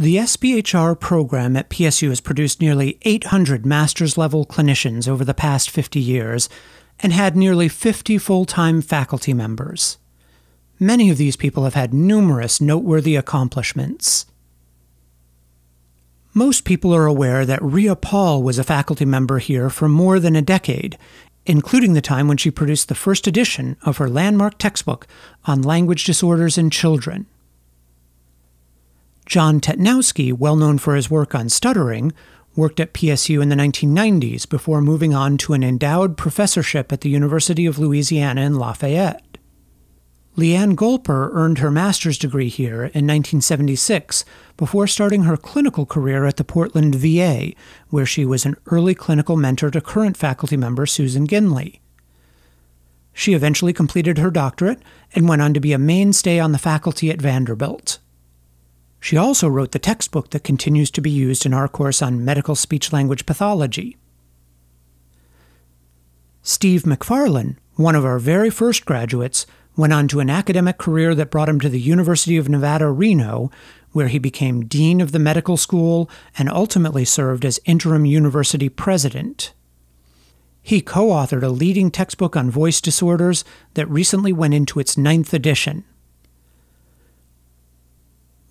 The SPHR program at PSU has produced nearly 800 master's-level clinicians over the past 50 years and had nearly 50 full-time faculty members. Many of these people have had numerous noteworthy accomplishments. Most people are aware that Rhea Paul was a faculty member here for more than a decade, including the time when she produced the first edition of her landmark textbook on language disorders in children. John Tetnowski, well known for his work on stuttering, worked at PSU in the 1990s before moving on to an endowed professorship at the University of Louisiana in Lafayette. Leanne Golper earned her master's degree here in 1976 before starting her clinical career at the Portland VA, where she was an early clinical mentor to current faculty member Susan Ginley. She eventually completed her doctorate and went on to be a mainstay on the faculty at Vanderbilt. She also wrote the textbook that continues to be used in our course on medical speech-language pathology. Steve McFarlane, one of our very first graduates, went on to an academic career that brought him to the University of Nevada, Reno, where he became dean of the medical school and ultimately served as interim university president. He co-authored a leading textbook on voice disorders that recently went into its 9th edition.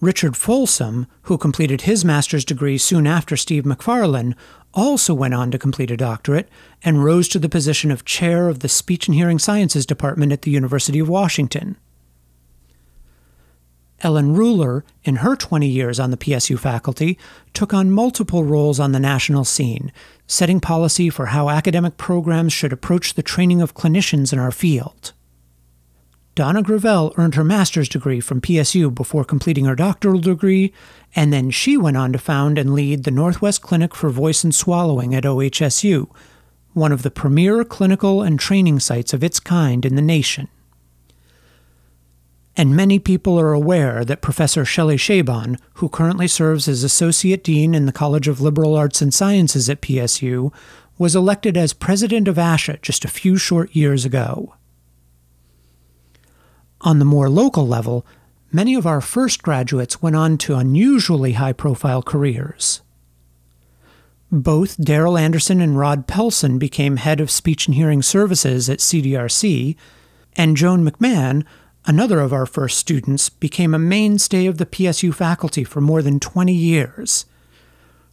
Richard Folsom, who completed his master's degree soon after Steve McFarlane, also went on to complete a doctorate and rose to the position of chair of the Speech and Hearing Sciences Department at the University of Washington. Ellen Ruler, in her 20 years on the PSU faculty, took on multiple roles on the national scene, setting policy for how academic programs should approach the training of clinicians in our field. Donna Gravel earned her master's degree from PSU before completing her doctoral degree, and then she went on to found and lead the Northwest Clinic for Voice and Swallowing at OHSU, one of the premier clinical and training sites of its kind in the nation. And many people are aware that Professor Shelley Shaban, who currently serves as Associate Dean in the College of Liberal Arts and Sciences at PSU, was elected as president of ASHA just a few short years ago. On the more local level, many of our first graduates went on to unusually high-profile careers. Both Daryl Anderson and Rod Pelson became head of Speech and Hearing Services at CDRC, and Joan McMahon, another of our first students, became a mainstay of the PSU faculty for more than 20 years.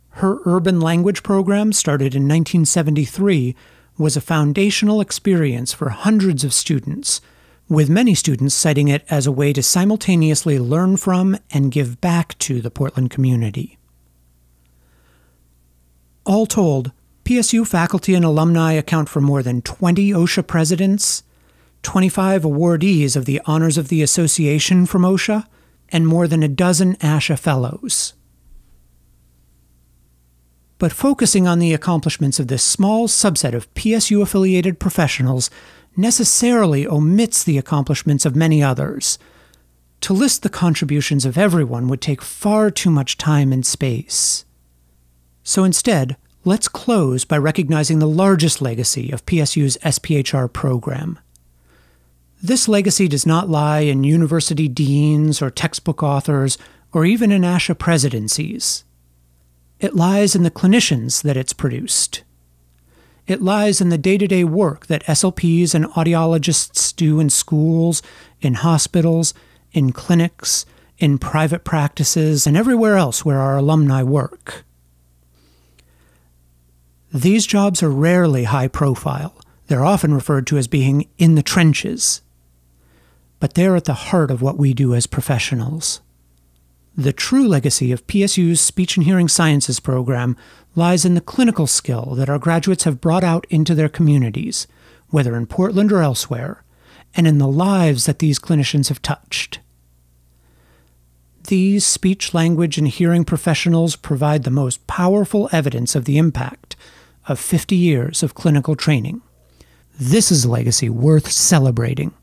Her urban language program, started in 1973, was a foundational experience for hundreds of students, with many students citing it as a way to simultaneously learn from and give back to the Portland community. All told, PSU faculty and alumni account for more than 20 OSHA presidents, 25 awardees of the Honors of the Association from OSHA, and more than a dozen ASHA fellows. But focusing on the accomplishments of this small subset of PSU-affiliated professionals necessarily omits the accomplishments of many others. To list the contributions of everyone would take far too much time and space. So instead, let's close by recognizing the largest legacy of PSU's SPHR program. This legacy does not lie in university deans or textbook authors or even in ASHA presidencies. It lies in the clinicians that it's produced. It lies in the day-to-day work that SLPs and audiologists do in schools, in hospitals, in clinics, in private practices, and everywhere else where our alumni work. These jobs are rarely high-profile. They're often referred to as being in the trenches. But they're at the heart of what we do as professionals. The true legacy of PSU's Speech and Hearing Sciences program lies in the clinical skill that our graduates have brought out into their communities, whether in Portland or elsewhere, and in the lives that these clinicians have touched. These speech, language, and hearing professionals provide the most powerful evidence of the impact of 50 years of clinical training. This is a legacy worth celebrating.